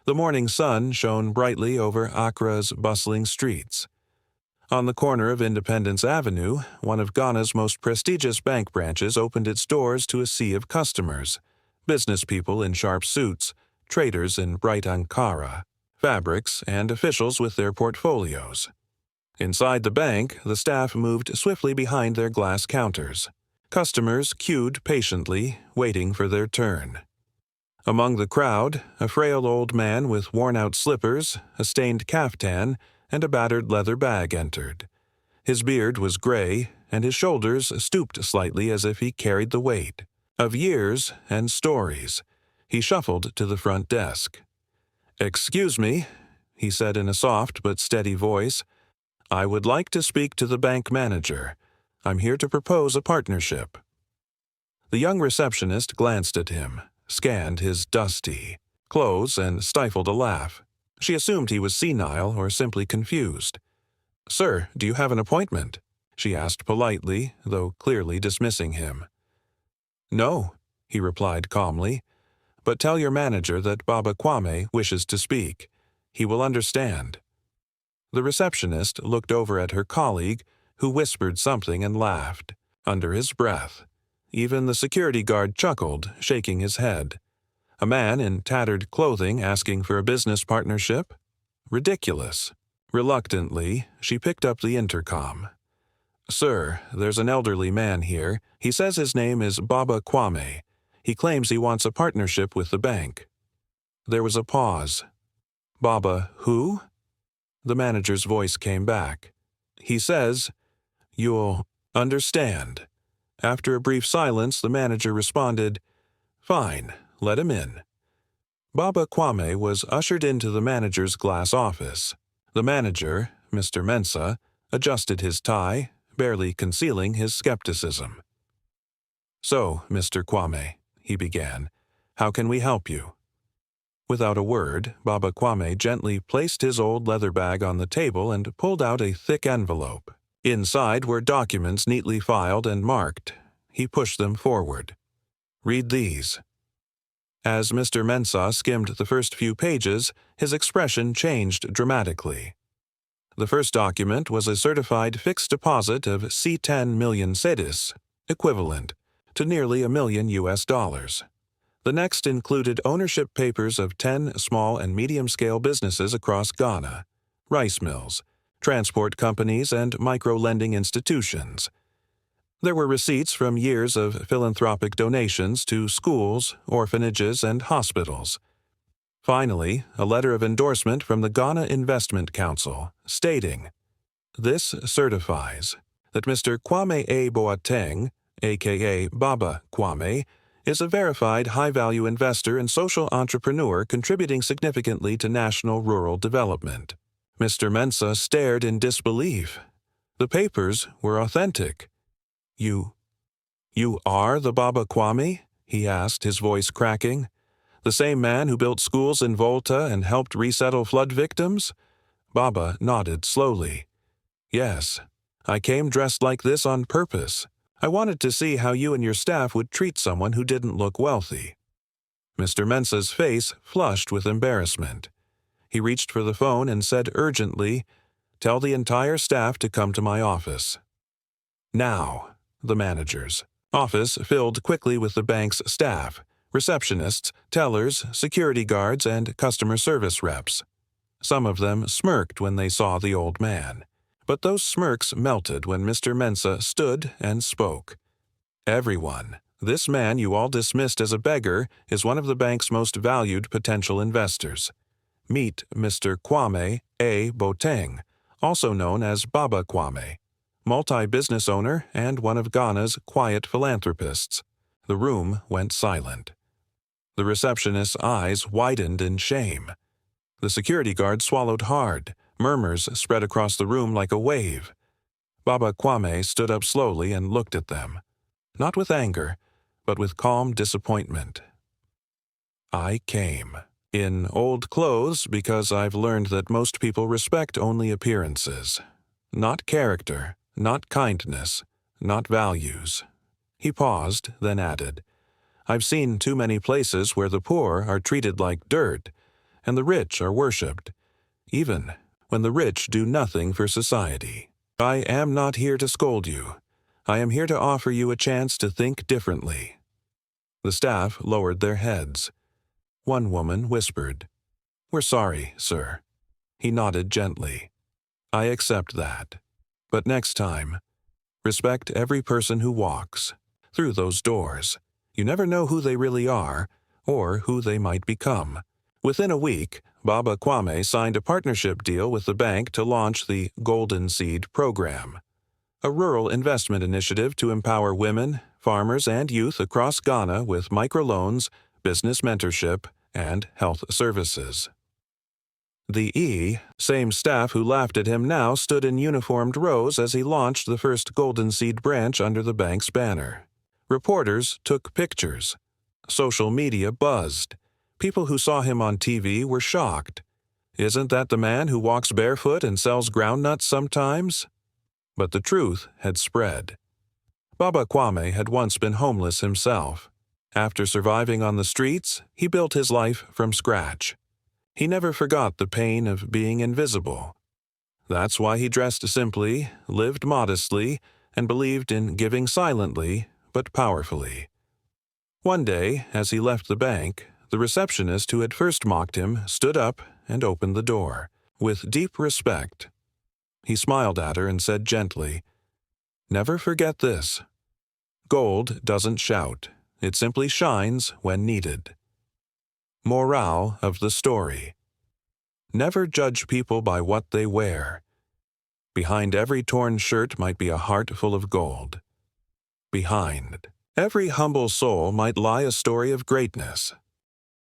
The morning sun shone brightly over Accra's bustling streets. On the corner of Independence Avenue, one of Ghana's most prestigious bank branches opened its doors to a sea of customers, business people in sharp suits, traders in bright Ankara, fabrics, and officials with their portfolios. Inside the bank, the staff moved swiftly behind their glass counters. Customers queued patiently, waiting for their turn. Among the crowd, a frail old man with worn-out slippers, a stained caftan, and a battered leather bag entered. His beard was gray, and his shoulders stooped slightly as if he carried the weight of years and stories. He shuffled to the front desk. "Excuse me," he said in a soft but steady voice. "I would like to speak to the bank manager. I'm here to propose a partnership." The young receptionist glanced at him, scanned his dusty clothes, and stifled a laugh. She assumed he was senile or simply confused. "Sir, do you have an appointment?" she asked politely, though clearly dismissing him. "No," he replied calmly, "but tell your manager that Baba Kwame wishes to speak. He will understand." The receptionist looked over at her colleague, who whispered something and laughed, under his breath. Even the security guard chuckled, shaking his head. A man in tattered clothing asking for a business partnership? Ridiculous. Reluctantly, she picked up the intercom. "Sir, there's an elderly man here. He says his name is Baba Kwame. He claims he wants a partnership with the bank." There was a pause. "Baba who?" The manager's voice came back. "He says, you'll understand." After a brief silence, the manager responded, "Fine, let him in." Baba Kwame was ushered into the manager's glass office. The manager, Mr. Mensah, adjusted his tie, barely concealing his skepticism. "So, Mr. Kwame," he began, "how can we help you?" Without a word, Baba Kwame gently placed his old leather bag on the table and pulled out a thick envelope. Inside were documents neatly filed and marked. He pushed them forward. "Read these." As Mr. Mensah skimmed the first few pages, his expression changed dramatically. The first document was a certified fixed deposit of C10 million cedis, equivalent to nearly $1 million. The next included ownership papers of 10 small and medium-scale businesses across Ghana, rice mills, transport companies, and micro-lending institutions. There were receipts from years of philanthropic donations to schools, orphanages, and hospitals. Finally, a letter of endorsement from the Ghana Investment Council, stating, "This certifies that Mr. Kwame A. Boateng, a.k.a. Baba Kwame, is a verified high-value investor and social entrepreneur contributing significantly to national rural development." Mr. Mensah stared in disbelief. The papers were authentic. You are the Baba Kwame?" he asked, his voice cracking. "The same man who built schools in Volta and helped resettle flood victims?" Baba nodded slowly. "Yes, I came dressed like this on purpose. I wanted to see how you and your staff would treat someone who didn't look wealthy." Mr. Mensah's face flushed with embarrassment. He reached for the phone and said urgently, "Tell the entire staff to come to my office." Now. The manager's office filled quickly with the bank's staff, receptionists, tellers, security guards, and customer service reps. Some of them smirked when they saw the old man, but those smirks melted when Mr. Mensah stood and spoke. "Everyone, this man you all dismissed as a beggar is one of the bank's most valued potential investors. Meet Mr. Kwame A. Boateng, also known as Baba Kwame, multi-business owner and one of Ghana's quiet philanthropists." The room went silent. The receptionist's eyes widened in shame. The security guard swallowed hard. Murmurs spread across the room like a wave. Baba Kwame stood up slowly and looked at them, not with anger, but with calm disappointment. "I came in old clothes because I've learned that most people respect only appearances, not character, not kindness, not values." He paused, then added, "I've seen too many places where the poor are treated like dirt, and the rich are worshipped, even when the rich do nothing for society. I am not here to scold you. I am here to offer you a chance to think differently." The staff lowered their heads. One woman whispered, "We're sorry, sir." He nodded gently. "I accept that. But next time, respect every person who walks through those doors. You never know who they really are or who they might become." Within a week, Baba Kwame signed a partnership deal with the bank to launch the Golden Seed Program, a rural investment initiative to empower women, farmers, and youth across Ghana with microloans, business mentorship, and health services. The same staff who laughed at him now stood in uniformed rows as he launched the first Golden Seed branch under the bank's banner. Reporters took pictures. Social media buzzed. People who saw him on TV were shocked. "Isn't that the man who walks barefoot and sells groundnuts sometimes?" But the truth had spread. Baba Kwame had once been homeless himself. After surviving on the streets, he built his life from scratch. He never forgot the pain of being invisible. That's why he dressed simply, lived modestly, and believed in giving silently but powerfully. One day, as he left the bank, the receptionist who had first mocked him stood up and opened the door. With deep respect, he smiled at her and said gently, "Never forget this. Gold doesn't shout. It simply shines when needed." Morale of the story: never judge people by what they wear. Behind every torn shirt might be a heart full of gold. Behind every humble soul might lie a story of greatness.